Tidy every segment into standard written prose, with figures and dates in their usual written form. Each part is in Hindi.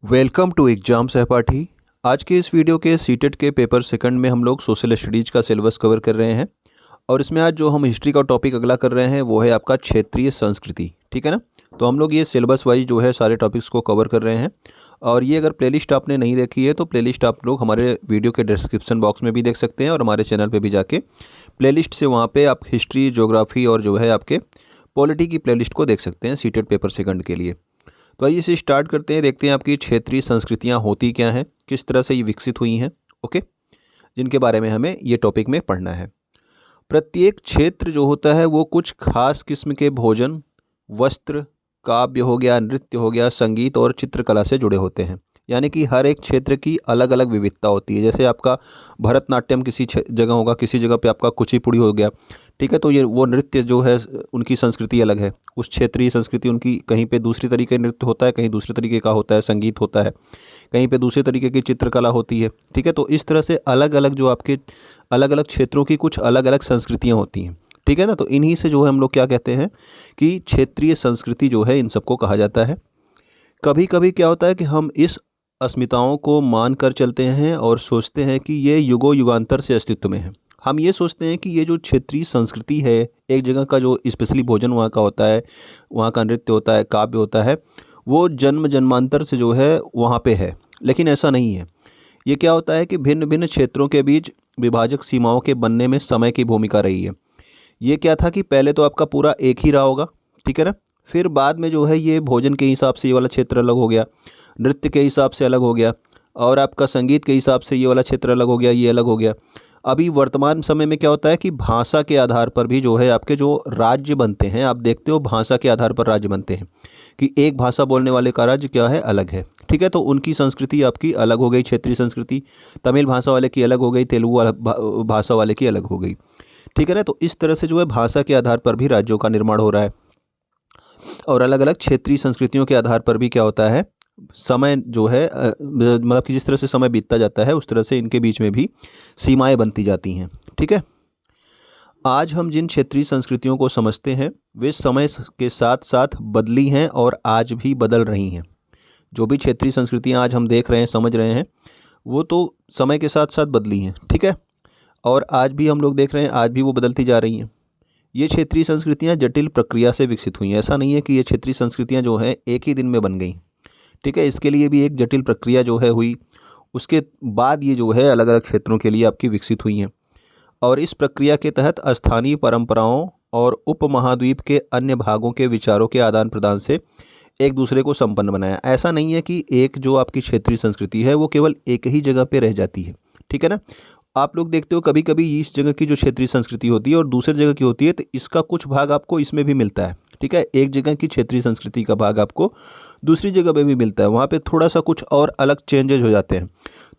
वेलकम टू एग्जाम सहपाठी। आज के इस वीडियो के सीटेट के पेपर सेकंड में हम लोग सोशल स्टडीज़ का सिलेबस कवर कर रहे हैं। और इसमें आज जो हम हिस्ट्री का टॉपिक अगला कर रहे हैं वो है आपका क्षेत्रीय संस्कृति। ठीक है ना। तो हम लोग ये सिलेबस वाइज जो है सारे टॉपिक्स को कवर कर रहे हैं। और ये अगर प्लेलिस्ट आपने नहीं देखी है तो प्लेलिस्ट आप लोग हमारे वीडियो के डिस्क्रिप्शन बॉक्स में भी देख सकते हैं और हमारे चैनल पर भी जाके प्लेलिस्ट से वहाँ पर आप हिस्ट्री, ज्योग्राफी और जो है आपके पॉलिटी की प्लेलिस्ट को देख सकते हैं सीटेट पेपर सेकंड के लिए। तो आइए इसे स्टार्ट करते हैं, देखते हैं आपकी क्षेत्रीय संस्कृतियाँ होती क्या हैं, किस तरह से ये विकसित हुई हैं। ओके, जिनके बारे में हमें ये टॉपिक में पढ़ना है। प्रत्येक क्षेत्र जो होता है वो कुछ खास किस्म के भोजन, वस्त्र, काव्य हो गया, नृत्य हो गया, संगीत और चित्रकला से जुड़े होते हैं। यानी कि हर एक क्षेत्र की अलग अलग विविधता होती है। जैसे आपका भरतनाट्यम किसी जगह होगा, किसी जगह पे आपका कुचिपुड़ी हो गया। ठीक है, तो ये वो नृत्य जो है उनकी संस्कृति अलग है, उस क्षेत्रीय संस्कृति उनकी। कहीं पे दूसरी तरीके का नृत्य होता है, कहीं दूसरे तरीके का होता है, संगीत होता है, कहीं पे दूसरे तरीके की चित्रकला होती है। ठीक है, तो इस तरह से अलग अलग जो आपके अलग अलग क्षेत्रों की कुछ अलग अलग संस्कृतियाँ होती हैं। ठीक है ना। तो इन्हीं से जो है हम लोग क्या कहते हैं कि क्षेत्रीय संस्कृति जो है इन सबको कहा जाता है। कभी कभी क्या होता है कि हम इस अस्मिताओं को मान कर चलते हैं और सोचते हैं कि ये युगों युगांतर से अस्तित्व में है। हम ये सोचते हैं कि ये जो क्षेत्रीय संस्कृति है, एक जगह का जो स्पेशली भोजन वहाँ का होता है, वहाँ का नृत्य होता है, काव्य होता है, वो जन्म जन्मांतर से जो है वहाँ पे है। लेकिन ऐसा नहीं है। ये क्या होता है कि भिन्न भिन्न क्षेत्रों के बीच विभाजक सीमाओं के बनने में समय की भूमिका रही है। ये क्या था कि पहले तो आपका पूरा एक ही रहा होगा। ठीक है ना। फिर बाद में जो है ये भोजन के हिसाब से ये वाला क्षेत्र अलग हो गया, नृत्य के हिसाब से अलग हो गया, और आपका संगीत के हिसाब से ये वाला क्षेत्र अलग हो गया, ये अलग हो गया। अभी वर्तमान समय में क्या होता है कि भाषा के आधार पर भी जो है आपके जो राज्य बनते हैं, आप देखते हो भाषा के आधार पर राज्य बनते हैं कि एक भाषा बोलने वाले का राज्य क्या है, अलग है। ठीक है, तो उनकी संस्कृति आपकी अलग हो गई, क्षेत्रीय संस्कृति। तमिल भाषा वाले की अलग हो गई, तेलुगु भाषा वाले की अलग हो गई। ठीक है ना। तो इस तरह से जो है भाषा के आधार पर भी राज्यों का निर्माण हो रहा है। और अलग अलग क्षेत्रीय संस्कृतियों के आधार पर भी क्या होता है, समय जो है मतलब कि जिस तरह से समय बीतता जाता है उस तरह से इनके बीच में भी सीमाएं बनती जाती हैं। ठीक है। आज हम जिन क्षेत्रीय संस्कृतियों को समझते हैं वे समय के साथ साथ बदली हैं और आज भी बदल रही हैं। जो भी क्षेत्रीय संस्कृतियां आज हम देख रहे हैं, समझ रहे हैं, वो तो समय के साथ साथ बदली हैं। ठीक है। और आज भी हम लोग देख रहे हैं, आज भी वो बदलती जा रही हैं। ये क्षेत्रीय संस्कृतियां जटिल प्रक्रिया से विकसित हुई हैं। ऐसा नहीं है कि ये क्षेत्रीय संस्कृतियां जो हैं एक ही दिन में बन गई। ठीक है, इसके लिए भी एक जटिल प्रक्रिया जो है हुई, उसके बाद ये जो है अलग अलग क्षेत्रों के लिए आपकी विकसित हुई हैं। और इस प्रक्रिया के तहत स्थानीय परंपराओं और उपमहाद्वीप के अन्य भागों के विचारों के आदान प्रदान से एक दूसरे को संपन्न बनाया। ऐसा नहीं है कि एक जो आपकी क्षेत्रीय संस्कृति है वो केवल एक ही जगह पे रह जाती है। ठीक है ना। आप लोग देखते हो कभी कभी इस जगह की जो क्षेत्रीय संस्कृति होती है और दूसरी जगह की होती है, तो इसका कुछ भाग आपको इसमें भी मिलता है। ठीक है, एक जगह की क्षेत्रीय संस्कृति का भाग आपको दूसरी जगह पे भी मिलता है। वहाँ पे थोड़ा सा कुछ और अलग चेंजेज हो जाते हैं।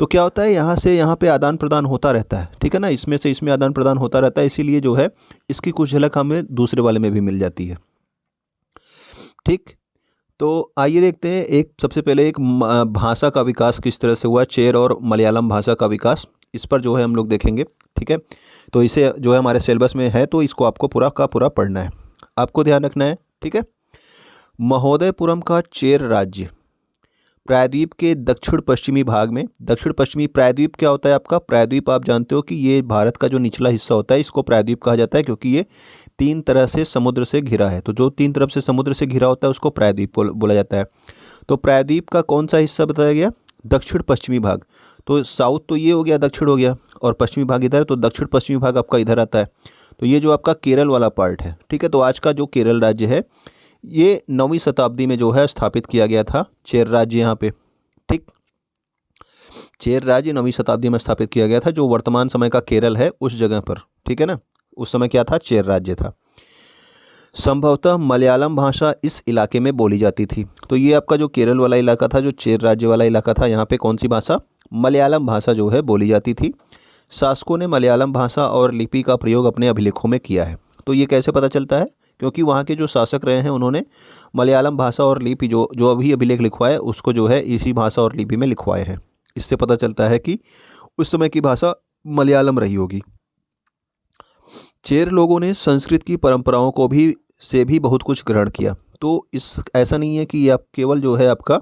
तो क्या होता है, यहाँ से यहाँ पे आदान प्रदान होता रहता है। ठीक है ना, इसमें से इसमें आदान प्रदान होता रहता है, इसीलिए जो है इसकी कुछ झलक हमें दूसरे वाले में भी मिल जाती है। ठीक, तो आइए देखते हैं एक सबसे पहले एक भाषा का विकास किस तरह से हुआ, चेर और मलयालम भाषा का विकास, इस पर जो है हम लोग देखेंगे। ठीक है, तो इसे जो है हमारे सिलेबस में है, तो इसको आपको पूरा का पूरा पढ़ना है, आपको ध्यान रखना है। ठीक है। महोदयपुरम का चेर राज्य प्रायद्वीप के दक्षिण पश्चिमी भाग में, दक्षिण पश्चिमी प्रायद्वीप क्या होता है आपका, प्रायद्वीप आप जानते हो कि ये भारत का जो निचला हिस्सा होता है इसको प्रायद्वीप कहा जाता है, क्योंकि ये तीन तरह से समुद्र से घिरा है। तो जो तीन तरफ से समुद्र से घिरा होता है उसको प्रायद्वीप बोला जाता है। तो प्रायद्वीप का कौन सा हिस्सा बताया गया, दक्षिण पश्चिमी भाग। तो साउथ तो ये हो गया, दक्षिण हो गया, और पश्चिमी भाग इधर, तो दक्षिण पश्चिमी भाग आपका इधर आता है। तो ये जो आपका केरल वाला पार्ट है। ठीक है, तो आज का जो केरल राज्य है ये 9वीं शताब्दी में जो है स्थापित किया गया था, चेर राज्य यहाँ पे। ठीक, चेर राज्य 9वीं शताब्दी में स्थापित किया गया था, जो वर्तमान समय का केरल है उस जगह पर। ठीक है ना, उस समय क्या था, चेर राज्य था। संभवतः मलयालम भाषा इस इलाके में बोली जाती थी। तो ये आपका जो केरल वाला इलाका था, जो चेर राज्य वाला इलाका था, यहाँ पे कौन सी भाषा, मलयालम भाषा जो है बोली जाती थी। शासकों ने मलयालम भाषा और लिपि का प्रयोग अपने अभिलेखों में किया है। तो ये कैसे पता चलता है, क्योंकि वहाँ के जो शासक रहे हैं उन्होंने मलयालम भाषा और लिपि जो जो अभी अभिलेख लिखवाए उसको जो है इसी भाषा और लिपि में लिखवाए हैं। इससे पता चलता है कि उस समय की भाषा मलयालम रही होगी। चेर लोगों ने संस्कृत की परंपराओं को भी बहुत कुछ ग्रहण किया। तो इस ऐसा नहीं है कि आप केवल जो है आपका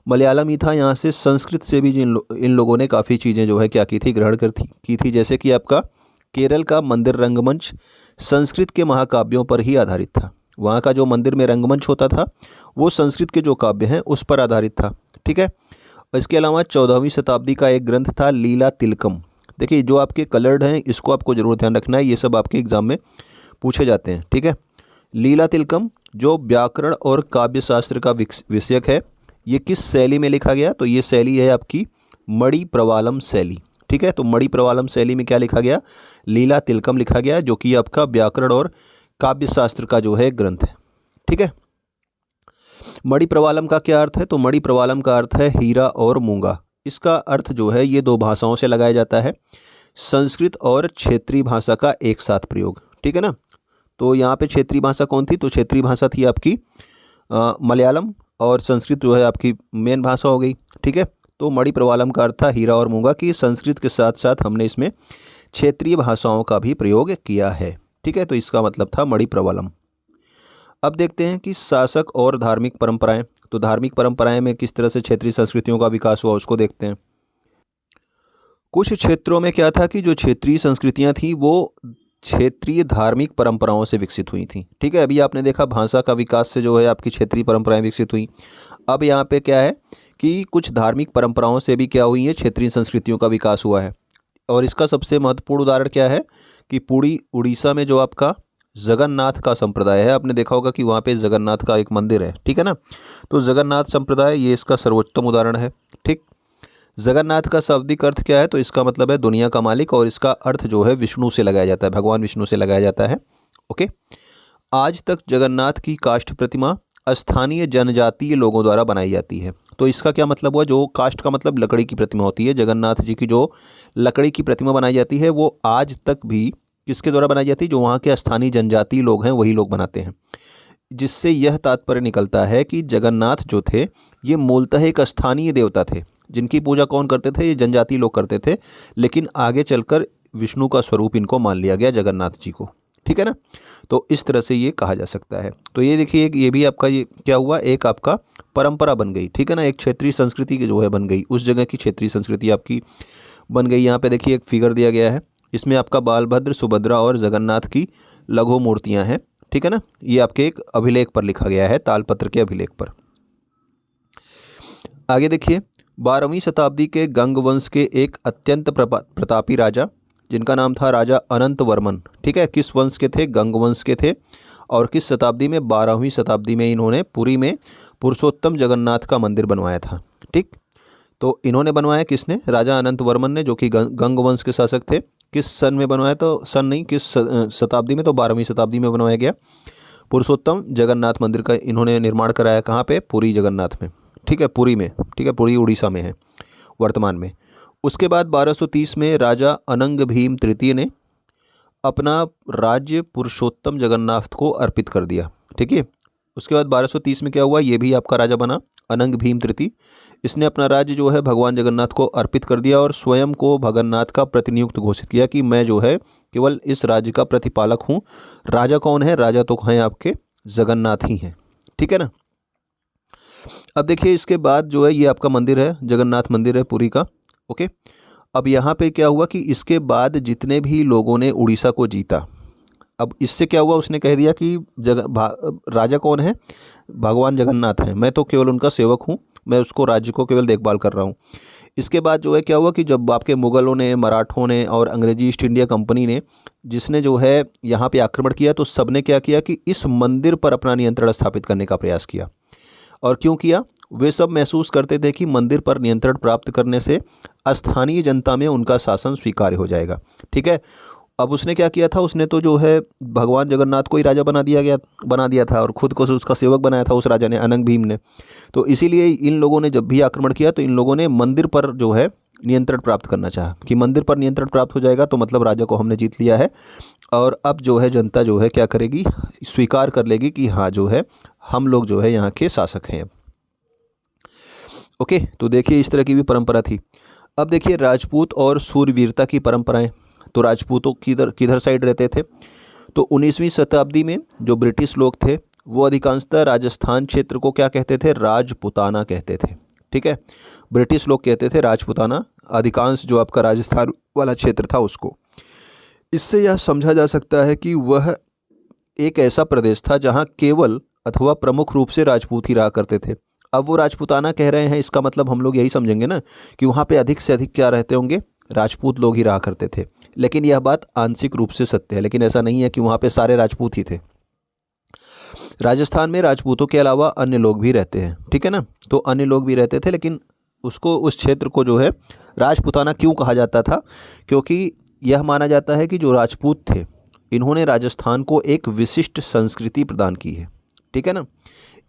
मलयालम ही था। यहाँ से संस्कृत से भी इन लोगों ने काफ़ी चीज़ें जो है क्या की थी, ग्रहण की थी। जैसे कि आपका केरल का मंदिर रंगमंच संस्कृत के महाकाव्यों पर ही आधारित था। वहाँ का जो मंदिर में रंगमंच होता था वो संस्कृत के जो काव्य हैं उस पर आधारित था। ठीक है। और इसके अलावा 14वीं शताब्दी का एक ग्रंथ था लीला तिलकम। देखिए जो आपके कलर्ड हैं इसको आपको ज़रूर ध्यान रखना है, ये सब आपके एग्जाम में पूछे जाते हैं। ठीक है। लीला तिलकम जो व्याकरण और काव्य शास्त्र का विषयक है, ये किस शैली में लिखा गया? तो ये शैली है आपकी मणि प्रवालम शैली। ठीक है। तो मणि प्रवालम शैली में क्या लिखा गया? लीला तिलकम लिखा गया, जो कि आपका व्याकरण और काव्य शास्त्र का जो है ग्रंथ है। ठीक है। मणि प्रवालम का क्या अर्थ है? तो मणि प्रवालम का अर्थ है हीरा और मूंगा। इसका अर्थ जो है ये दो भाषाओं से लगाया जाता है, संस्कृत और क्षेत्रीय भाषा का एक साथ प्रयोग। ठीक है ना। तो यहाँ पे क्षेत्रीय भाषा कौन थी? तो क्षेत्रीय भाषा थी आपकी मलयालम, और संस्कृत जो है आपकी मेन भाषा हो गई। ठीक है। तो मणि प्रवालम का अर्थ था हीरा और मूंगा की संस्कृत के साथ साथ हमने इसमें क्षेत्रीय भाषाओं का भी प्रयोग किया है। ठीक है। तो इसका मतलब था मणि प्रवालम। अब देखते हैं कि शासक और धार्मिक परंपराएं। तो धार्मिक परंपराएं में किस तरह से क्षेत्रीय संस्कृतियों का विकास हुआ उसको देखते हैं। कुछ क्षेत्रों में क्या था कि जो क्षेत्रीय संस्कृतियां थी वो क्षेत्रीय धार्मिक परंपराओं से विकसित हुई थी। ठीक है। अभी आपने देखा भाषा का विकास से जो है आपकी क्षेत्रीय परंपराएं विकसित हुई। अब यहाँ पे क्या है कि कुछ धार्मिक परंपराओं से भी क्या हुई है, क्षेत्रीय संस्कृतियों का विकास हुआ है। और इसका सबसे महत्वपूर्ण उदाहरण क्या है कि पूरी उड़ीसा में जो आपका जगन्नाथ का संप्रदाय है, आपने देखा होगा कि वहाँ पे जगन्नाथ का एक मंदिर है। ठीक है ना। तो जगन्नाथ संप्रदाय ये इसका सर्वोत्तम उदाहरण है। ठीक। जगन्नाथ का शाब्दिक अर्थ क्या है? तो इसका मतलब है दुनिया का मालिक, और इसका अर्थ जो है विष्णु से लगाया जाता है, भगवान विष्णु से लगाया जाता है। ओके। आज तक जगन्नाथ की काष्ठ प्रतिमा स्थानीय जनजातीय लोगों द्वारा बनाई जाती है। तो इसका क्या मतलब हुआ? जो काष्ठ का मतलब लकड़ी की प्रतिमा होती है, जगन्नाथ जी की जो लकड़ी की प्रतिमा बनाई जाती है वो आज तक भी किसके द्वारा बनाई जाती है? जो वहाँ के स्थानीय जनजातीय लोग हैं वही लोग बनाते हैं। जिससे यह तात्पर्य निकलता है कि जगन्नाथ जो थे ये मूलतः एक स्थानीय देवता थे, जिनकी पूजा कौन करते थे? ये जनजातीय लोग करते थे, लेकिन आगे चलकर विष्णु का स्वरूप इनको मान लिया गया, जगन्नाथ जी को। ठीक है ना। तो इस तरह से ये कहा जा सकता है। तो ये देखिए ये भी आपका ये क्या हुआ, एक आपका परंपरा बन गई। ठीक है ना। एक क्षेत्रीय संस्कृति की जो है बन गई, उस जगह की क्षेत्रीय संस्कृति आपकी बन गई। यहाँ पे देखिए एक फिगर दिया गया है, इसमें आपका बालभद्र, सुभद्रा और जगन्नाथ की लघु मूर्तियाँ हैं। ठीक है ना। ये आपके एक अभिलेख पर लिखा गया है, तालपत्र के अभिलेख पर। आगे देखिए 12वीं शताब्दी के गंग वंश के एक अत्यंत प्रतापी राजा, जिनका नाम था राजा अनंत वर्मन। ठीक है। किस वंश के थे? गंग वंश के थे। और किस शताब्दी में? 12वीं शताब्दी में इन्होंने पुरी में पुरुषोत्तम जगन्नाथ का मंदिर बनवाया था। ठीक। तो इन्होंने बनवाया, किसने? राजा अनंत वर्मन ने, जो कि गंग वंश के शासक थे। किस सन में बनवाया? तो सन नहीं, किस शताब्दी में? तो 12वीं शताब्दी में बनवाया गया पुरुषोत्तम जगन्नाथ मंदिर का इन्होंने निर्माण कराया। कहाँ पे? पुरी जगन्नाथ में। ठीक है। पुरी में। ठीक है। पुरी उड़ीसा में है वर्तमान में। उसके बाद 1230 में राजा अनंग भीम तृतीय ने अपना राज्य पुरुषोत्तम जगन्नाथ को अर्पित कर दिया। ठीक है। उसके बाद 1230 में क्या हुआ? ये भी आपका राजा बना अनंग भीम तृतीय। इसने अपना राज्य जो है भगवान जगन्नाथ को अर्पित कर दिया और स्वयं को भगन्नाथ का प्रतिनियुक्त घोषित किया कि मैं जो है केवल इस राज्य का प्रतिपालक हूँ। राजा कौन है? राजा तो हैं आपके जगन्नाथ ही हैं। ठीक है ना। अब देखिए इसके बाद जो है ये आपका मंदिर है, जगन्नाथ मंदिर है पुरी का। ओके। अब यहाँ पे क्या हुआ कि इसके बाद जितने भी लोगों ने उड़ीसा को जीता, अब इससे क्या हुआ? उसने कह दिया कि राजा कौन है? भगवान जगन्नाथ हैं, मैं तो केवल उनका सेवक हूँ, मैं उसको राज्य को केवल देखभाल कर रहा हूँ। इसके बाद जो है क्या हुआ कि जब आपके मुग़लों ने, मराठों ने और अंग्रेजी ईस्ट इंडिया कंपनी ने, जिसने जो है यहाँ पे आक्रमण किया, तो सबने क्या किया कि इस मंदिर पर अपना नियंत्रण स्थापित करने का प्रयास किया। और क्यों किया? वे सब महसूस करते थे कि मंदिर पर नियंत्रण प्राप्त करने से स्थानीय जनता में उनका शासन स्वीकार्य हो जाएगा। ठीक है। अब उसने क्या किया था? उसने तो जो है भगवान जगन्नाथ को ही राजा बना दिया था और ख़ुद को उसका सेवक बनाया था उस राजा ने, अनंग भीम ने। तो इसीलिए इन लोगों ने जब भी आक्रमण किया तो इन लोगों ने मंदिर पर जो है नियंत्रण प्राप्त करना चाहा कि मंदिर पर नियंत्रण प्राप्त हो जाएगा तो मतलब राजा को हमने जीत लिया है, और अब जो है जनता जो है क्या करेगी? स्वीकार कर लेगी कि हाँ जो है हम लोग जो है यहाँ के शासक हैं। ओके। तो देखिए इस तरह की भी परंपरा थी। अब देखिए राजपूत और शूरवीरता की परंपराएं। तो राजपूतों किधर साइड रहते थे? तो 19वीं शताब्दी में जो ब्रिटिश लोग थे वो अधिकांशतः राजस्थान क्षेत्र को क्या कहते थे? राजपुताना कहते थे। ठीक है। ब्रिटिश लोग कहते थे राजपूताना, अधिकांश जो आपका राजस्थान वाला क्षेत्र था उसको। इससे यह समझा जा सकता है कि वह एक ऐसा प्रदेश था जहाँ केवल अथवा प्रमुख रूप से राजपूत ही रहा करते थे। अब वो राजपूताना कह रहे हैं, इसका मतलब हम लोग यही समझेंगे ना कि वहाँ पे अधिक से अधिक क्या रहते होंगे, राजपूत लोग ही रहा करते थे। लेकिन यह बात आंशिक रूप से सत्य है, लेकिन ऐसा नहीं है कि वहाँ पे सारे राजपूत ही थे। राजस्थान में राजपूतों के अलावा अन्य लोग भी रहते हैं, ठीक है ना। तो अन्य लोग भी रहते थे, लेकिन उसको, उस क्षेत्र को जो है राजपूताना क्यों कहा जाता था, क्योंकि यह माना जाता है कि जो राजपूत थे इन्होंने राजस्थान को एक विशिष्ट संस्कृति प्रदान की है, ठीक है ना।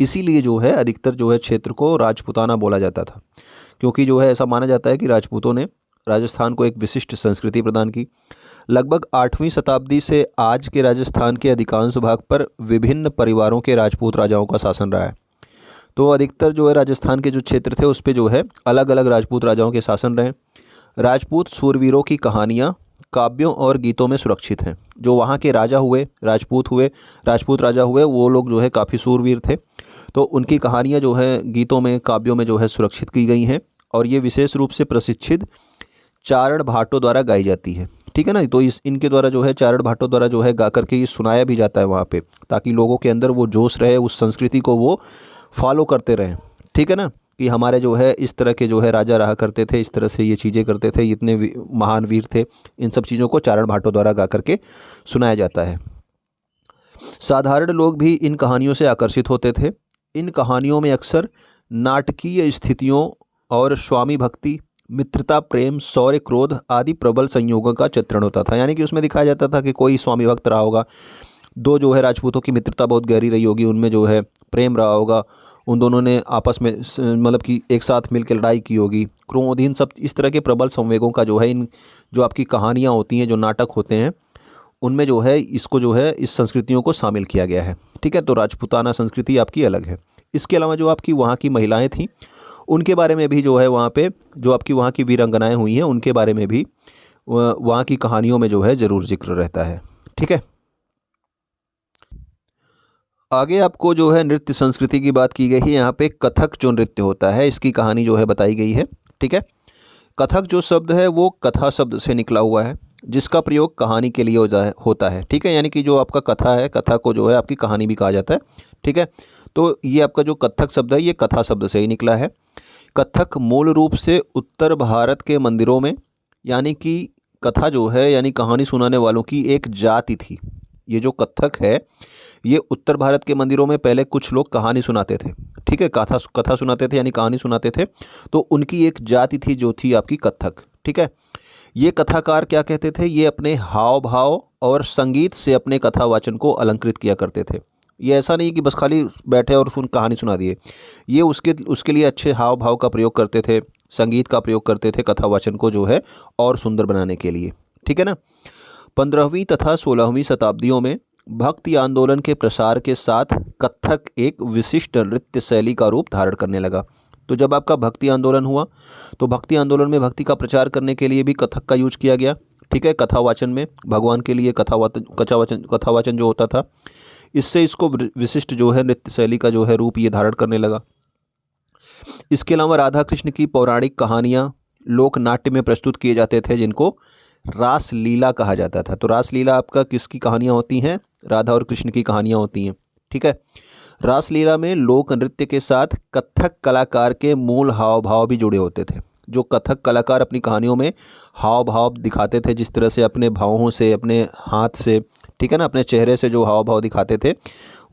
इसीलिए जो है अधिकतर जो है क्षेत्र को राजपूताना बोला जाता था, क्योंकि जो है ऐसा माना जाता है कि राजपूतों ने राजस्थान को एक विशिष्ट संस्कृति प्रदान की। लगभग 8वीं शताब्दी से आज के राजस्थान के अधिकांश भाग पर विभिन्न परिवारों के राजपूत राजाओं का शासन रहा है। तो अधिकतर जो है राजस्थान के जो क्षेत्र थे उस पे जो है अलग अलग राजपूत राजाओं के शासन रहे। राजपूत शूरवीरों की कहानियाँ काव्यों और गीतों में सुरक्षित हैं। जो वहाँ के राजा हुए, राजपूत राजा हुए, वो लोग जो है काफ़ी शूरवीर थे, तो उनकी कहानियाँ जो है गीतों में, काव्यों में जो है सुरक्षित की गई हैं। और ये विशेष रूप से प्रशिक्षित चारण भाटों द्वारा गाई जाती है, ठीक है ना। तो इनके द्वारा जो है चारण भाटों द्वारा जो है गा करके ये सुनाया भी जाता है वहाँ पे, ताकि लोगों के अंदर वो जोश रहे, उस संस्कृति को वो फॉलो करते रहें, ठीक है ना। कि हमारे जो है इस तरह के जो है राजा रहा करते थे, इस तरह से ये चीज़ें करते थे, इतने महान वीर थे, इन सब चीज़ों को चारण भाटों द्वारा गा करके सुनाया जाता है। साधारण लोग भी इन कहानियों से आकर्षित होते थे। इन कहानियों में अक्सर नाटकीय स्थितियों और स्वामी भक्ति, मित्रता, प्रेम, शौर्य, क्रोध आदि प्रबल संयोगों का चित्रण होता था। यानी कि उसमें दिखाया जाता था कि कोई स्वामी भक्त रहा होगा, दो जो है राजपूतों की मित्रता बहुत गहरी रही होगी, उनमें जो है प्रेम रहा होगा, उन दोनों ने आपस में मतलब कि एक साथ मिलकर लड़ाई की होगी, क्रोध, इन सब इस तरह के प्रबल संवेगों का जो है इन जो आपकी कहानियाँ होती हैं, जो नाटक होते हैं, उनमें जो है इसको जो है इस संस्कृतियों को शामिल किया गया है, ठीक है। तो राजपूताना संस्कृति आपकी अलग है। इसके अलावा जो आपकी वहाँ की महिलाएं थीं, उनके बारे में भी जो है वहाँ पे जो आपकी वहाँ की वीरांगनाएं हुई हैं, उनके बारे में भी वहाँ की कहानियों में जो है ज़रूर जिक्र रहता है, ठीक है। आगे आपको जो है नृत्य संस्कृति की बात की गई है। यहाँ पे कथक जो नृत्य होता है, इसकी कहानी जो है बताई गई है, ठीक है। कथक जो शब्द है वो कथा शब्द से निकला हुआ है, जिसका प्रयोग कहानी के लिए होता है, ठीक है। यानी कि जो आपका कथा है, कथा को जो है आपकी कहानी भी कहा जाता है, ठीक है। तो ये आपका जो कथक शब्द है ये कथा शब्द से ही निकला है। कथक मूल रूप से उत्तर भारत के मंदिरों में, यानी कि कथा जो है यानी कहानी सुनाने वालों की एक जाति थी। ये जो कथक है ये उत्तर भारत के मंदिरों में पहले कुछ लोग कहानी सुनाते थे, ठीक है। कथा सुनाते थे यानी कहानी सुनाते थे, तो उनकी एक जाति थी जो थी आपकी कथक, ठीक है। ये कथाकार क्या कहते थे, ये अपने हाव भाव और संगीत से अपने कथावाचन को अलंकृत किया करते थे। ये ऐसा नहीं कि बस खाली बैठे और कहानी सुना दिए, ये उसके लिए अच्छे हाव भाव का प्रयोग करते थे, संगीत का प्रयोग करते थे कथावाचन को जो है और सुंदर बनाने के लिए, ठीक है ना। 15वीं तथा 16वीं शताब्दियों में भक्ति आंदोलन के प्रसार के साथ कथक एक विशिष्ट नृत्य शैली का रूप धारण करने लगा। तो जब आपका भक्ति आंदोलन हुआ तो भक्ति आंदोलन में भक्ति का प्रचार करने के लिए भी कथक का यूज किया गया, ठीक है। कथावाचन में भगवान के लिए कथावाचन जो होता था, इससे इसको विशिष्ट जो है नृत्य शैली का जो है रूप ये धारण करने लगा। इसके अलावा राधा कृष्ण की पौराणिक कहानियाँ लोक नाट्य में प्रस्तुत किए जाते थे, जिनको रासलीला कहा जाता था। तो रासलीला आपका किसकी कहानियाँ होती हैं, राधा और कृष्ण की कहानियाँ होती हैं, ठीक है। रासलीला में लोक नृत्य के साथ कथक कलाकार के मूल हाव भाव भी जुड़े होते थे। जो कथक कलाकार अपनी कहानियों में हाव भाव दिखाते थे, जिस तरह से अपने भावों से, अपने हाथ से, ठीक है ना, अपने चेहरे से जो हाव भाव दिखाते थे,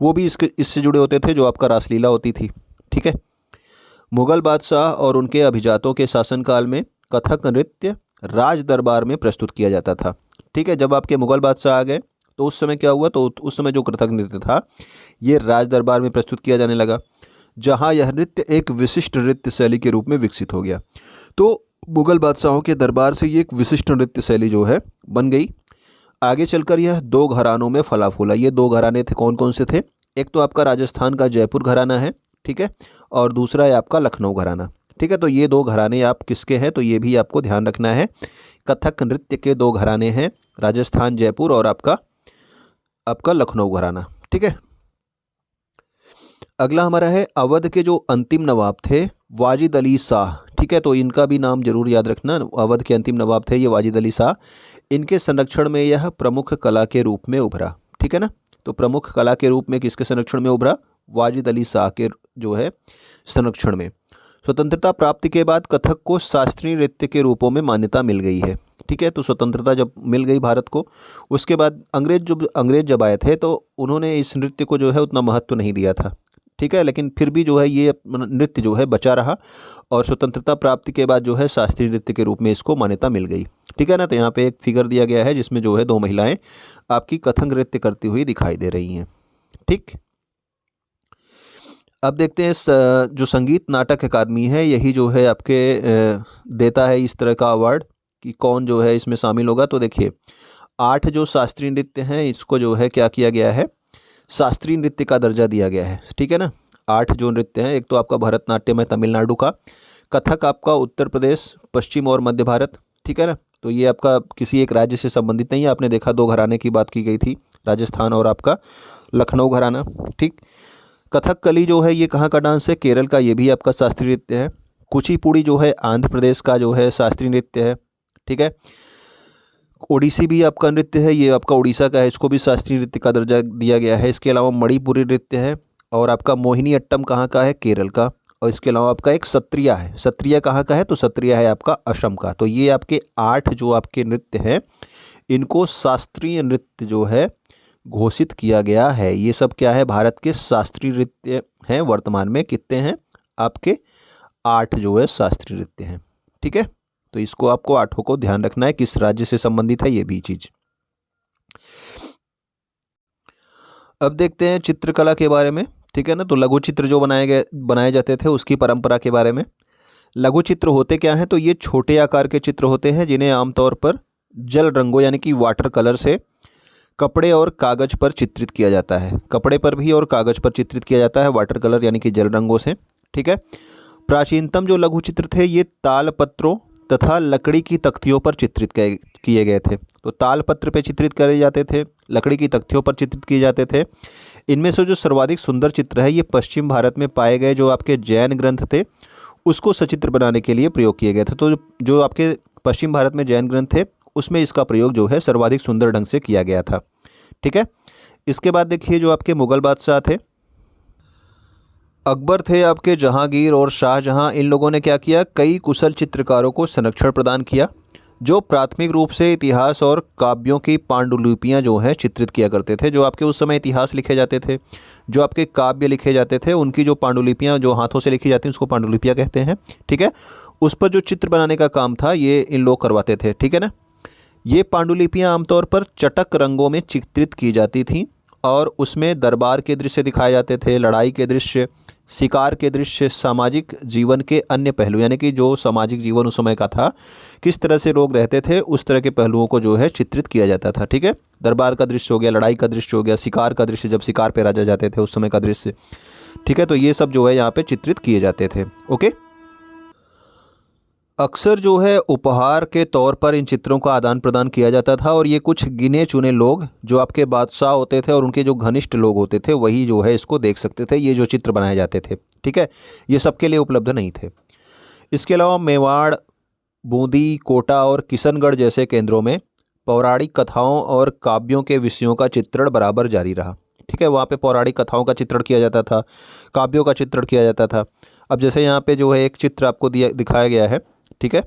वो भी इससे जुड़े होते थे, जो आपका रासलीला होती थी, ठीक है। मुगल बादशाह और उनके अभिजातों के शासनकाल में कथक नृत्य राज दरबार में प्रस्तुत किया जाता था, ठीक है। जब आपके मुगल बादशाह आ गए तो उस समय क्या हुआ, तो उस समय जो कथक नृत्य था ये राज दरबार में प्रस्तुत किया जाने लगा, जहां यह नृत्य एक विशिष्ट नृत्य शैली के रूप में विकसित हो गया। तो मुगल बादशाहों के दरबार से ये एक विशिष्ट नृत्य शैली जो है बन गई। आगे चलकर यह दो घरानों में फला फूला। ये दो घराने थे, कौन कौन से थे, एक तो आपका राजस्थान का जयपुर घराना है, ठीक है, और दूसरा है आपका लखनऊ घराना, ठीक है। तो ये दो घराने आप किसके हैं, तो ये भी आपको ध्यान रखना है। कथक नृत्य के दो घराने हैं, राजस्थान जयपुर और आपका लखनऊ घराना, ठीक है। अगला हमारा है अवध के जो अंतिम नवाब थे वाजिद अली शाह। ठीक है, तो इनका भी नाम जरूर याद रखना। अवध के अंतिम नवाब थे ये वाजिद अली शाह। इनके संरक्षण में यह प्रमुख कला के रूप में उभरा। ठीक है ना, तो प्रमुख कला के रूप में किसके संरक्षण में उभरा? वाजिद अली शाह के जो है संरक्षण में। स्वतंत्रता प्राप्ति के बाद कथक को शास्त्रीय नृत्य के रूपों में मान्यता मिल गई है। ठीक है, तो स्वतंत्रता जब मिल गई भारत को, उसके बाद अंग्रेज जब आए थे तो उन्होंने इस नृत्य को जो है उतना महत्व नहीं दिया था। ठीक है, लेकिन फिर भी जो है ये नृत्य जो है बचा रहा और स्वतंत्रता प्राप्ति के बाद जो है शास्त्रीय नृत्य के रूप में इसको मान्यता मिल गई। ठीक है ना, तो यहाँ पे एक फिगर दिया गया है जिसमें जो है 2 महिलाएं आपकी कथक नृत्य करती हुई दिखाई दे रही हैं। ठीक, अब देखते हैं जो संगीत नाटक अकादमी है यही जो है आपके देता है इस तरह का अवार्ड कि कौन जो है इसमें शामिल होगा। तो देखिए 8 जो शास्त्रीय नृत्य हैं इसको जो है क्या किया गया है? शास्त्रीय नृत्य का दर्जा दिया गया है। ठीक है ना, 8 जो नृत्य हैं, एक तो आपका भरतनाट्यम है तमिलनाडु का, कथक आपका उत्तर प्रदेश, पश्चिम और मध्य भारत। ठीक है ना, तो ये आपका किसी एक राज्य से संबंधित नहीं है। आपने देखा 2 घराने की बात की गई थी, राजस्थान और आपका लखनऊ घराना। ठीक, कथकली जो है ये कहाँ का डांस है? केरल का, ये भी आपका शास्त्रीय नृत्य है। कुचिपुड़ी जो है आंध्र प्रदेश का जो है शास्त्रीय नृत्य है। ठीक है, ओडिसी भी आपका नृत्य है, ये आपका उड़ीसा का है, इसको भी शास्त्रीय नृत्य का दर्जा दिया गया है। इसके अलावा मणिपुरी नृत्य है और आपका मोहिनी अट्टम कहाँ का है? केरल का। और इसके अलावा आपका एक सत्रिया है। सत्रिया कहाँ का है? तो सत्रिया है आपका असम का। तो ये आपके 8 जो आपके नृत्य हैं इनको शास्त्रीय नृत्य जो है घोषित किया गया है। ये सब क्या है? भारत के शास्त्रीय नृत्य हैं। वर्तमान में कितने हैं? आपके 8 जो है शास्त्रीय नृत्य हैं। ठीक है, तो इसको आपको 8 को ध्यान रखना है, किस राज्य से संबंधित है ये भी चीज। अब देखते हैं चित्रकला के बारे में। ठीक है ना, तो लघु चित्र जो बनाए जाते थे उसकी परंपरा के बारे में। लघु चित्र होते क्या हैं? तो ये छोटे आकार के चित्र होते हैं जिन्हें आमतौर पर जल रंगों यानी कि वाटर कलर से कपड़े और कागज पर चित्रित किया जाता है। कपड़े पर भी और कागज पर चित्रित किया जाता है वाटर कलर यानी कि जल रंगों से। ठीक है, प्राचीनतम जो लघु चित्र थे ये तालपत्रों तथा लकड़ी की तख्तियों पर चित्रित किए गए थे। तो तालपत्र पे चित्रित करे जाते थे, लकड़ी की तख्तियों पर चित्रित किए जाते थे। इनमें से जो सर्वाधिक सुंदर चित्र है ये पश्चिम भारत में पाए गए जो आपके जैन ग्रंथ थे उसको सचित्र बनाने के लिए प्रयोग किए गए थे। तो जो आपके पश्चिम भारत में जैन ग्रंथ थे उसमें इसका प्रयोग जो है सर्वाधिक सुंदर ढंग से किया गया था। ठीक है, इसके बाद देखिए जो आपके मुगल बादशाह थे, अकबर थे आपके, जहांगीर और शाहजहां, इन लोगों ने क्या किया? कई कुशल चित्रकारों को संरक्षण प्रदान किया जो प्राथमिक रूप से इतिहास और काव्यों की पांडुलिपियां जो हैं चित्रित किया करते थे। जो आपके उस समय इतिहास लिखे जाते थे, जो आपके काव्य लिखे जाते थे, उनकी जो पांडुलिपियां जो हाथों से लिखी जाती हैं उसको पांडुलिपियां कहते हैं। ठीक है, उस पर जो चित्र बनाने का काम था ये इन लोग करवाते थे। ठीक है ना, ये पांडुलिपियां आमतौर पर चटक रंगों में चित्रित की जाती थीं और उसमें दरबार के दृश्य दिखाए जाते थे, लड़ाई के दृश्य, शिकार के दृश्य, सामाजिक जीवन के अन्य पहलू यानी कि जो सामाजिक जीवन उस समय का था, किस तरह से लोग रहते थे, उस तरह के पहलुओं को जो है चित्रित किया जाता था। ठीक है, दरबार का दृश्य हो गया, लड़ाई का दृश्य हो गया, शिकार का दृश्य, जब शिकार पे राजा जाते थे उस समय का दृश्य। ठीक है, तो ये सब जो है यहाँ पे चित्रित किए जाते थे। ओके, अक्सर जो है उपहार के तौर पर इन चित्रों का आदान प्रदान किया जाता था और ये कुछ गिने चुने लोग जो आपके बादशाह होते थे और उनके जो घनिष्ठ लोग होते थे वही जो है इसको देख सकते थे, ये जो चित्र बनाए जाते थे। ठीक है, ये सबके लिए उपलब्ध नहीं थे। इसके अलावा मेवाड़, बूंदी, कोटा और किशनगढ़ जैसे केंद्रों में पौराणिक कथाओं और काव्यों के विषयों का चित्रण बराबर जारी रहा। ठीक है, वहाँ पे पौराणिक कथाओं का चित्रण किया जाता था, काव्यों का चित्रण किया जाता था। अब जैसे यहाँ पे जो है एक चित्र आपको दिखाया गया है। ठीक है,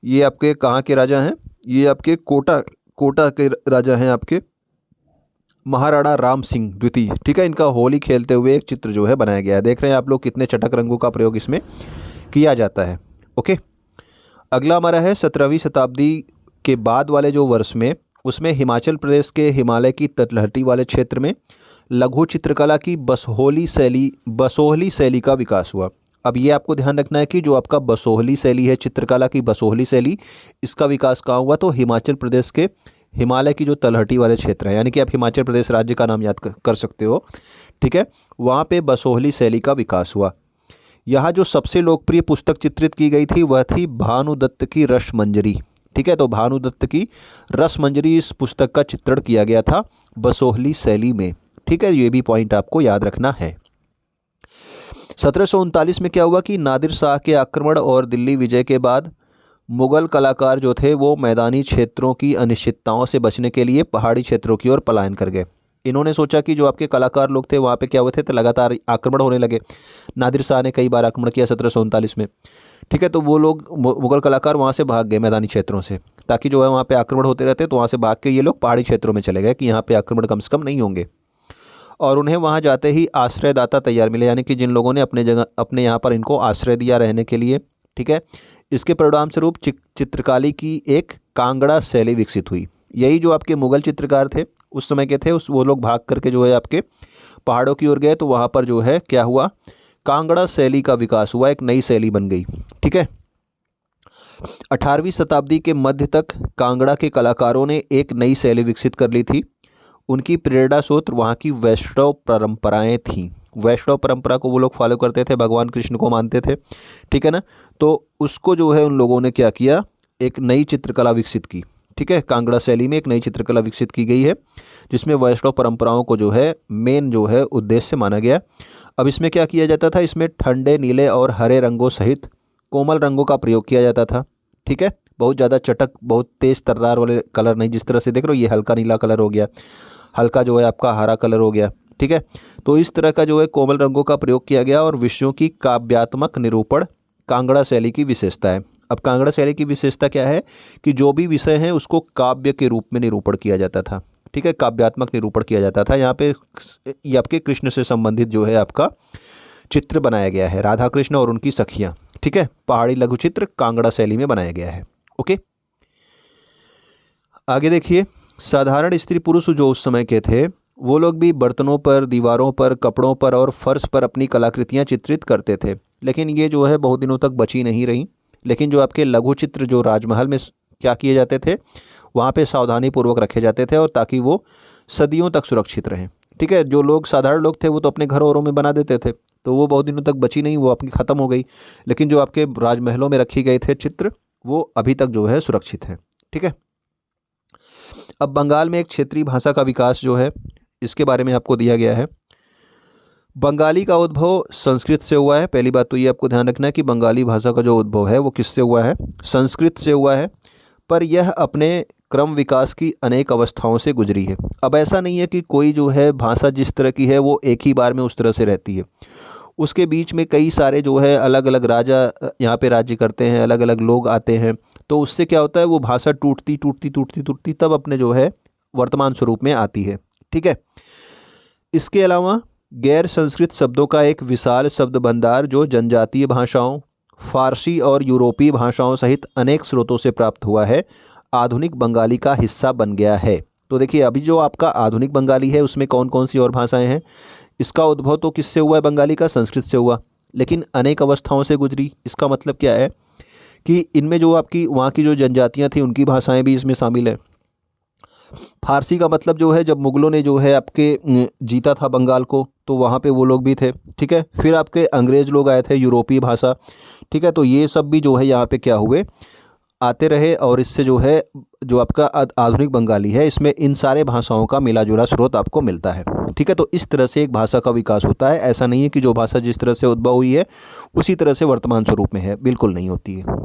ये आपके कहाँ के राजा हैं? ये आपके कोटा के राजा हैं आपके महाराणा राम सिंह द्वितीय। ठीक है, इनका होली खेलते हुए एक चित्र जो है बनाया गया है। देख रहे हैं आप लोग कितने चटक रंगों का प्रयोग इसमें किया जाता है। ओके, अगला हमारा है 17वीं शताब्दी के बाद वाले जो वर्ष में, उसमें हिमाचल प्रदेश के हिमालय की तलहटी वाले क्षेत्र में लघु चित्रकला की बसोहली शैली का विकास हुआ। अब ये आपको ध्यान रखना है कि जो आपका बसोहली शैली है, चित्रकला की बसोहली शैली, इसका विकास कहाँ हुआ? तो हिमाचल प्रदेश के हिमालय की जो तलहटी वाले क्षेत्र हैं, यानी कि आप हिमाचल प्रदेश राज्य का नाम याद कर सकते हो। ठीक है, वहाँ पे बसोहली शैली का विकास हुआ। यहाँ जो सबसे लोकप्रिय पुस्तक चित्रित की गई थी वह थी भानुदत्त की रसमंजरी। ठीक है, तो भानुदत्त की रसमंजरी इस पुस्तक का चित्रण किया गया था बसोहली शैली में। ठीक है, ये भी पॉइंट आपको याद रखना है। 1739 में क्या हुआ कि नादिर शाह के आक्रमण और दिल्ली विजय के बाद मुग़ल कलाकार जो थे वो मैदानी क्षेत्रों की अनिश्चितताओं से बचने के लिए पहाड़ी क्षेत्रों की ओर पलायन कर गए। इन्होंने सोचा कि जो आपके कलाकार लोग थे वहाँ पे क्या हुए थे, तो लगातार आक्रमण होने लगे। नादिर शाह ने कई बार आक्रमण किया 1739 में, ठीक है। तो वो लोग मुग़ल कलाकार वहाँ से भाग गए मैदानी क्षेत्रों से, ताकि जो है वहाँ पे आक्रमण होते रहते, तो वहाँ से भाग के ये लोग पहाड़ी क्षेत्रों में चले गए कि यहाँ पे आक्रमण कम से कम नहीं होंगे। और उन्हें वहाँ जाते ही आश्रयदाता तैयार मिले, यानी कि जिन लोगों ने अपने यहाँ पर इनको आश्रय दिया रहने के लिए, ठीक है। इसके परिणाम स्वरूप चित्रकारी की एक कांगड़ा शैली विकसित हुई। यही जो आपके मुग़ल चित्रकार थे उस समय के थे, वो लोग भाग करके जो है आपके पहाड़ों की ओर गए, तो वहाँ पर जो है क्या हुआ, कांगड़ा शैली का विकास हुआ, एक नई शैली बन गई, ठीक है। 18वीं शताब्दी के मध्य तक कांगड़ा के कलाकारों ने एक नई शैली विकसित कर ली थी। उनकी प्रेरणा स्रोत वहाँ की वैष्णव परंपराएं थीं। वैष्णव परंपरा को वो लोग फॉलो करते थे, भगवान कृष्ण को मानते थे, ठीक है ना। तो उसको जो है उन लोगों ने क्या किया, एक नई चित्रकला विकसित की, ठीक है। कांगड़ा शैली में एक नई चित्रकला विकसित की गई है, जिसमें वैष्णव परंपराओं को जो है मेन जो है उद्देश्य माना गया। अब इसमें क्या किया जाता था, इसमें ठंडे नीले और हरे रंगों सहित कोमल रंगों का प्रयोग किया जाता था, ठीक है। बहुत ज़्यादा चटक, बहुत तेज़ तर्रार वाले कलर नहीं, जिस तरह से देख रहे हो ये हल्का नीला कलर हो गया, हल्का जो है आपका हरा कलर हो गया, ठीक है। तो इस तरह का जो है कोमल रंगों का प्रयोग किया गया। और विषयों की काव्यात्मक निरूपण कांगड़ा शैली की विशेषता है। अब कांगड़ा शैली की विशेषता क्या है कि जो भी विषय हैं उसको काव्य के रूप में निरूपण किया जाता था, ठीक है, काव्यात्मक निरूपण किया जाता था। यहाँ पे ये आपके कृष्ण से संबंधित जो है आपका चित्र बनाया गया है, राधा कृष्ण और उनकी सखियाँ, ठीक है। पहाड़ी लघु चित्र कांगड़ा शैली में बनाया गया है। ओके, आगे देखिए, साधारण स्त्री पुरुष जो उस समय के थे वो लोग भी बर्तनों पर, दीवारों पर, कपड़ों पर और फर्श पर अपनी कलाकृतियाँ चित्रित करते थे, लेकिन ये जो है बहुत दिनों तक बची नहीं रही। लेकिन जो आपके लघु चित्र जो राजमहल में क्या किए जाते थे, वहाँ पे सावधानी पूर्वक रखे जाते थे, और ताकि वो सदियों तक सुरक्षित रहें, ठीक है। जो लोग साधारण लोग थे वो तो अपने घरों में बना देते थे, तो वो बहुत दिनों तक बची नहीं, वो अपनी ख़त्म हो गई। लेकिन जो आपके राजमहलों में रखी गए थे चित्र, वो अभी तक जो है सुरक्षित है, ठीक है। अब बंगाल में एक क्षेत्रीय भाषा का विकास जो है, इसके बारे में आपको दिया गया है। बंगाली का उद्भव संस्कृत से हुआ है। पहली बात तो ये आपको ध्यान रखना है कि बंगाली भाषा का जो उद्भव है वो किससे हुआ है, संस्कृत से हुआ है। पर यह अपने क्रम विकास की अनेक अवस्थाओं से गुजरी है। अब ऐसा नहीं है कि कोई जो है भाषा जिस तरह की है वो एक ही बार में उस तरह से रहती है। उसके बीच में कई सारे जो है अलग अलग राजा यहाँ पे राज्य करते हैं, अलग अलग लोग आते हैं, तो उससे क्या होता है, वो भाषा टूटती टूटती टूटती टूटती तब अपने जो है वर्तमान स्वरूप में आती है, ठीक है। इसके अलावा गैर संस्कृत शब्दों का एक विशाल शब्द भंडार जो जनजातीय भाषाओं, फारसी और यूरोपीय भाषाओं सहित अनेक स्रोतों से प्राप्त हुआ है, आधुनिक बंगाली का हिस्सा बन गया है। तो देखिए, अभी जो आपका आधुनिक बंगाली है उसमें कौन कौन सी और भाषाएं हैं। इसका उद्भव तो किससे हुआ है, बंगाली का, संस्कृत से हुआ, लेकिन अनेक अवस्थाओं से गुजरी। इसका मतलब क्या है कि इनमें जो आपकी वहाँ की जो जनजातियाँ थी उनकी भाषाएं भी इसमें शामिल हैं। फारसी का मतलब जो है, जब मुग़लों ने जो है आपके जीता था बंगाल को, तो वहाँ पे वो लोग भी थे, ठीक है। फिर आपके अंग्रेज़ लोग आए थे, यूरोपीय भाषा, ठीक है। तो ये सब भी जो है यहाँ पे क्या हुए, आते रहे, और इससे जो है जो आपका आधुनिक बंगाली है इसमें इन सारे भाषाओं का मिला जुला स्रोत आपको मिलता है, ठीक है। तो इस तरह से एक भाषा का विकास होता है। ऐसा नहीं है कि जो भाषा जिस तरह से उद्भव हुई है उसी तरह से वर्तमान स्वरूप में है, बिल्कुल नहीं होती है।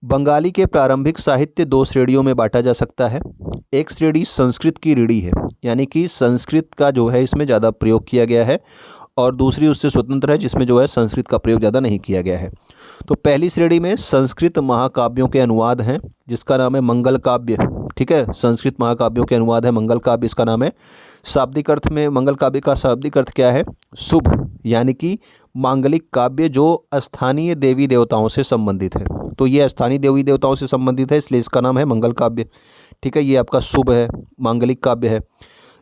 बंगाली के प्रारंभिक साहित्य दो श्रेणियों में बांटा जा सकता है। एक श्रेणी संस्कृत की ऋणी है, यानी कि संस्कृत का जो है इसमें ज़्यादा प्रयोग किया गया है, और दूसरी उससे स्वतंत्र है जिसमें जो है संस्कृत का प्रयोग ज़्यादा नहीं किया गया है। तो पहली श्रेणी में संस्कृत महाकाव्यों के अनुवाद हैं, जिसका नाम है मंगल काव्य, ठीक है। संस्कृत महाकाव्यों के अनुवाद है मंगल काव्य, इसका नाम है। शाब्दिक अर्थ में मंगल काव्य का शाब्दिक अर्थ क्या है, शुभ, यानी कि मांगलिक काव्य जो स्थानीय देवी देवताओं से संबंधित है। तो ये स्थानीय देवी देवताओं से संबंधित है, इसलिए इसका नाम है मंगल काव्य, ठीक है। ये आपका शुभ है, मांगलिक काव्य है।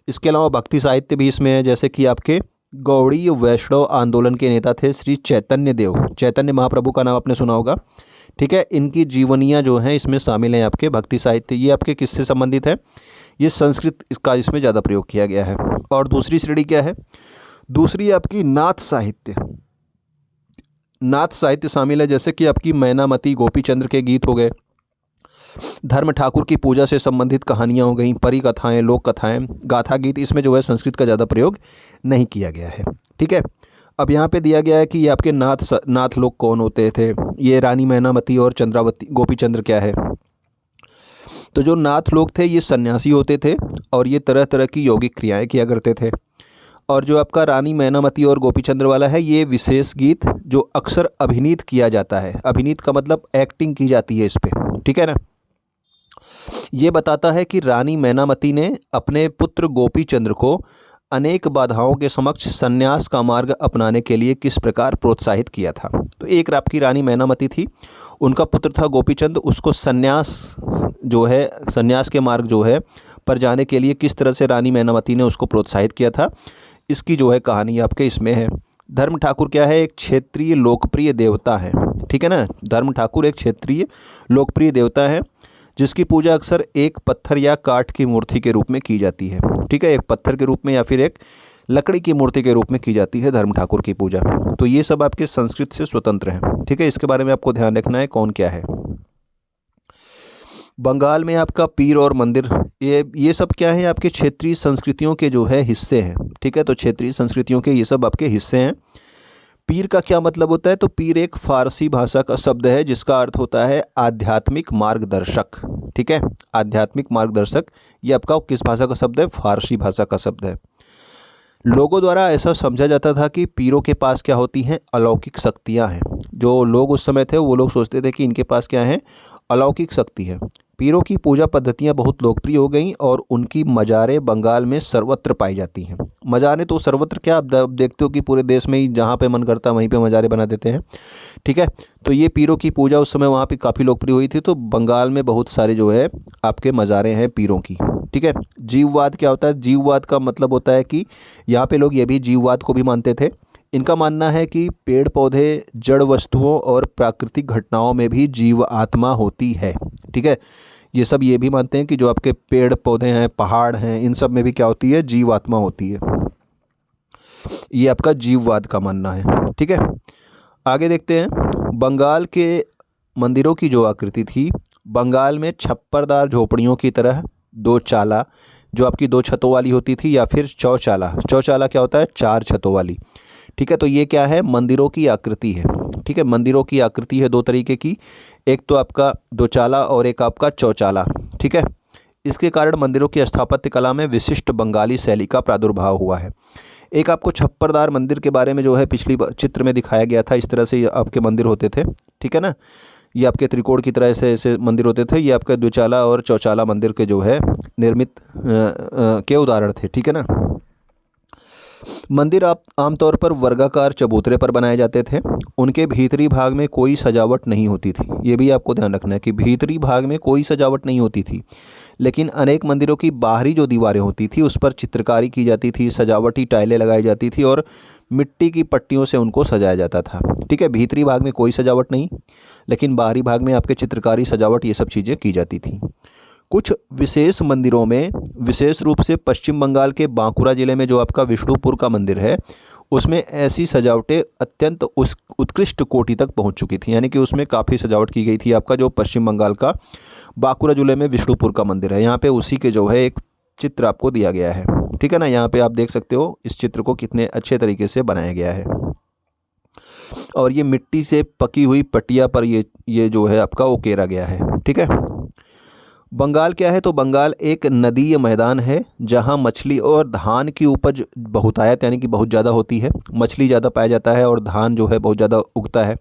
इसके अलावा भक्ति साहित्य भी इसमें है, जैसे कि आपके गौड़ीय वैष्णव आंदोलन के नेता थे श्री चैतन्य देव, चैतन्य महाप्रभु का नाम आपने सुना होगा, ठीक है। इनकी जीवनियाँ जो हैं इसमें शामिल हैं आपके भक्ति साहित्य। ये आपके किससे संबंधित है, ये संस्कृत इसका इसमें ज़्यादा प्रयोग किया गया है। और दूसरी श्रेणी क्या है, दूसरी आपकी नाथ साहित्य, नाथ साहित्य शामिल है, जैसे कि आपकी मैनामती, गोपीचंद्र के गीत हो गए, धर्म ठाकुर की पूजा से संबंधित कहानियाँ हो गई, परी कथाएँ, लोक कथाएँ, गाथा गीत, इसमें जो है संस्कृत का ज़्यादा प्रयोग नहीं किया गया है, ठीक है। अब यहाँ पे दिया गया है कि ये आपके नाथ लोग कौन होते थे। ये रानी मैनामती और चंद्रावती गोपीचंद्र क्या है। तो जो नाथ लोग थे ये सन्यासी होते थे और ये तरह तरह की यौगिक क्रियाएं किया करते थे। और जो आपका रानी मैनामती और गोपीचंद्र वाला है ये विशेष गीत जो अक्सर अभिनीत किया जाता है। अभिनीत का मतलब एक्टिंग की जाती है इस पर, ठीक है ना। ये बताता है कि रानी मैनामती ने अपने पुत्र गोपीचंद्र को अनेक बाधाओं के समक्ष संन्यास का मार्ग अपनाने के लिए किस प्रकार प्रोत्साहित किया था। तो एक आपकी रानी मैनामती थी, उनका पुत्र था गोपीचंद, उसको संन्यास के मार्ग जो है पर जाने के लिए किस तरह से रानी मैनामती ने उसको प्रोत्साहित किया था, इसकी जो है कहानी आपके इसमें है। धर्म ठाकुर क्या है, एक क्षेत्रीय लोकप्रिय देवता है, ठीक है ना। धर्म ठाकुर एक क्षेत्रीय लोकप्रिय देवता है जिसकी पूजा अक्सर एक पत्थर या काठ की मूर्ति के रूप में की जाती है, ठीक है। एक पत्थर के रूप में या फिर एक लकड़ी की मूर्ति के रूप में की जाती है धर्म ठाकुर की पूजा। तो ये सब आपके संस्कृत से स्वतंत्र हैं, ठीक है। इसके बारे में आपको ध्यान रखना है कौन क्या है। बंगाल में आपका पीर और मंदिर, ये सब क्या है, आपके क्षेत्रीय संस्कृतियों के जो है हिस्से हैं, ठीक है। तो क्षेत्रीय संस्कृतियों के ये सब आपके हिस्से हैं। पीर का क्या मतलब होता है, तो पीर एक फारसी भाषा का शब्द है जिसका अर्थ होता है आध्यात्मिक मार्गदर्शक, ठीक है। आध्यात्मिक मार्गदर्शक ये आपका किस भाषा का शब्द है, फारसी भाषा का शब्द है। लोगों द्वारा ऐसा समझा जाता था कि पीरों के पास क्या होती हैं, अलौकिक शक्तियां हैं। जो लोग उस समय थे वो लोग सोचते थे कि इनके पास क्या है, अलौकिक शक्ति है। पीरों की पूजा पद्धतियां बहुत लोकप्रिय हो गईं और उनकी मज़ारें बंगाल में सर्वत्र पाई जाती हैं। मज़ारें तो सर्वत्र क्या, आप देखते हो कि पूरे देश में ही जहाँ पे मन करता है वहीं पे मज़ारें बना देते हैं, ठीक है। तो ये पीरों की पूजा उस समय वहाँ पे काफ़ी लोकप्रिय हुई थी। तो बंगाल में बहुत सारे जो है आपके मज़ारें हैं पीरों की, ठीक है। जीववाद क्या होता है, जीववाद का मतलब होता है कि यहाँ पे लोग ये भी जीववाद को भी मानते थे। इनका मानना है कि पेड़ पौधे, जड़ वस्तुओं और प्राकृतिक घटनाओं में भी जीव आत्मा होती है, ठीक है। ये सब ये भी मानते हैं कि जो आपके पेड़ पौधे हैं, पहाड़ हैं, इन सब में भी क्या होती है, जीव आत्मा होती है। ये आपका जीववाद का मानना है, ठीक है। आगे देखते हैं। बंगाल के मंदिरों की जो आकृति थी, बंगाल में छप्परदार झोपड़ियों की तरह दो चाला जो आपकी दो छतों वाली होती थी, या फिर चौचाला। चौचाला क्या होता है, चार छतों वाली, ठीक है। तो ये क्या है, मंदिरों की आकृति है, ठीक है। मंदिरों की आकृति है दो तरीके की, एक तो आपका दोचाला और एक आपका चौचाला, ठीक है। इसके कारण मंदिरों की स्थापत्य कला में विशिष्ट बंगाली शैली का प्रादुर्भाव हुआ है। एक आपको छप्परदार मंदिर के बारे में जो है पिछली चित्र में दिखाया गया था, इस तरह से आपके मंदिर होते थे, ठीक है ना। ये आपके त्रिकोण की तरह से ऐसे मंदिर होते थे। ये आपका द्विचाला और चौचाला मंदिर के जो है निर्मित के उदाहरण थे, ठीक है ना। मंदिर आमतौर पर वर्गाकार चबूतरे पर बनाए जाते थे। उनके भीतरी भाग में कोई सजावट नहीं होती थी। ये भी आपको ध्यान रखना है कि भीतरी भाग में कोई सजावट नहीं होती थी, लेकिन अनेक मंदिरों की बाहरी जो दीवारें होती थी उस पर चित्रकारी की जाती थी, सजावटी टाइलें लगाई जाती थी और मिट्टी की पट्टियों से उनको सजाया जाता था, ठीक है। भीतरी भाग में कोई सजावट नहीं, लेकिन बाहरी भाग में आपके चित्रकारी, सजावट, ये सब चीज़ें की जाती थी। कुछ विशेष मंदिरों में, विशेष रूप से पश्चिम बंगाल के बांकुरा जिले में जो आपका विष्णुपुर का मंदिर है, उसमें ऐसी सजावटें अत्यंत उत्कृष्ट कोटि तक पहुंच चुकी थी, यानी कि उसमें काफ़ी सजावट की गई थी। आपका जो पश्चिम बंगाल का बांकुरा जिले में विष्णुपुर का मंदिर है, यहाँ पे उसी के जो है एक चित्र आपको दिया गया है, ठीक है ना। यहाँ पे आप देख सकते हो इस चित्र को कितने अच्छे तरीके से बनाया गया है। और ये मिट्टी से पकी हुई पटिया पर ये जो है आपका उकेरा गया है, ठीक है। बंगाल क्या है, तो बंगाल एक नदीय मैदान है जहां मछली और धान की उपज बहुतायत यानी कि बहुत ज़्यादा होती है। मछली ज़्यादा पाया जाता है और धान जो है बहुत ज़्यादा उगता है।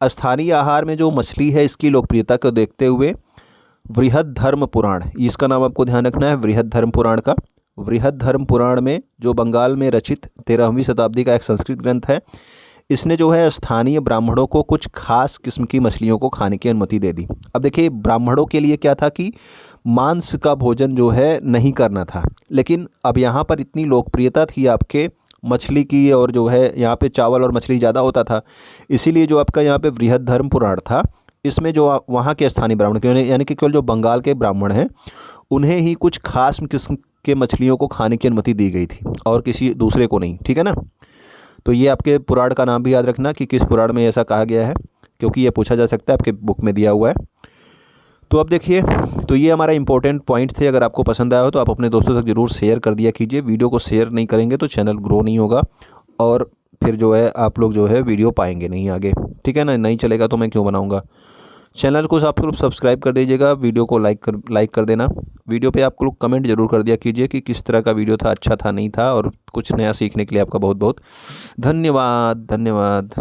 स्थानीय आहार में जो मछली है, इसकी लोकप्रियता को देखते हुए वृहद धर्म पुराण, इसका नाम आपको ध्यान रखना है, वृहद धर्म पुराण का। वृहद धर्म पुराण में जो बंगाल में रचित 13वीं शताब्दी का एक संस्कृत ग्रंथ है, इसने जो है स्थानीय ब्राह्मणों को कुछ खास किस्म की मछलियों को खाने की अनुमति दे दी। अब देखिए, ब्राह्मणों के लिए क्या था कि मांस का भोजन जो है नहीं करना था, लेकिन अब यहाँ पर इतनी लोकप्रियता थी आपके मछली की, और जो है यहाँ पे चावल और मछली ज़्यादा होता था, इसीलिए जो आपका यहाँ पे वृहद धर्म पुराण था, इसमें जो वहाँ के स्थानीय ब्राह्मण यानी कि केवल जो बंगाल के ब्राह्मण हैं उन्हें ही कुछ खास किस्म के मछलियों को खाने की अनुमति दी गई थी और किसी दूसरे को नहीं, ठीक है ना। तो ये आपके पुराण का नाम भी याद रखना कि किस पुराण में ऐसा कहा गया है, क्योंकि ये पूछा जा सकता है, आपके बुक में दिया हुआ है। तो अब देखिए, तो ये हमारा इंपॉर्टेंट पॉइंट थे। अगर आपको पसंद आया हो तो आप अपने दोस्तों तक ज़रूर शेयर कर दिया कीजिए। वीडियो को शेयर नहीं करेंगे तो चैनल ग्रो नहीं होगा, और फिर जो है आप लोग जो है वीडियो पाएंगे नहीं आगे। ठीक है ना, नहीं चलेगा तो मैं क्यों बनाऊँगा। चैनल को आप लोग सब्सक्राइब कर दीजिएगा, वीडियो को लाइक कर देना। वीडियो पे आप लोग कमेंट जरूर कर दिया कीजिए कि किस तरह का वीडियो था, अच्छा था नहीं था, और कुछ नया सीखने के लिए आपका बहुत बहुत धन्यवाद।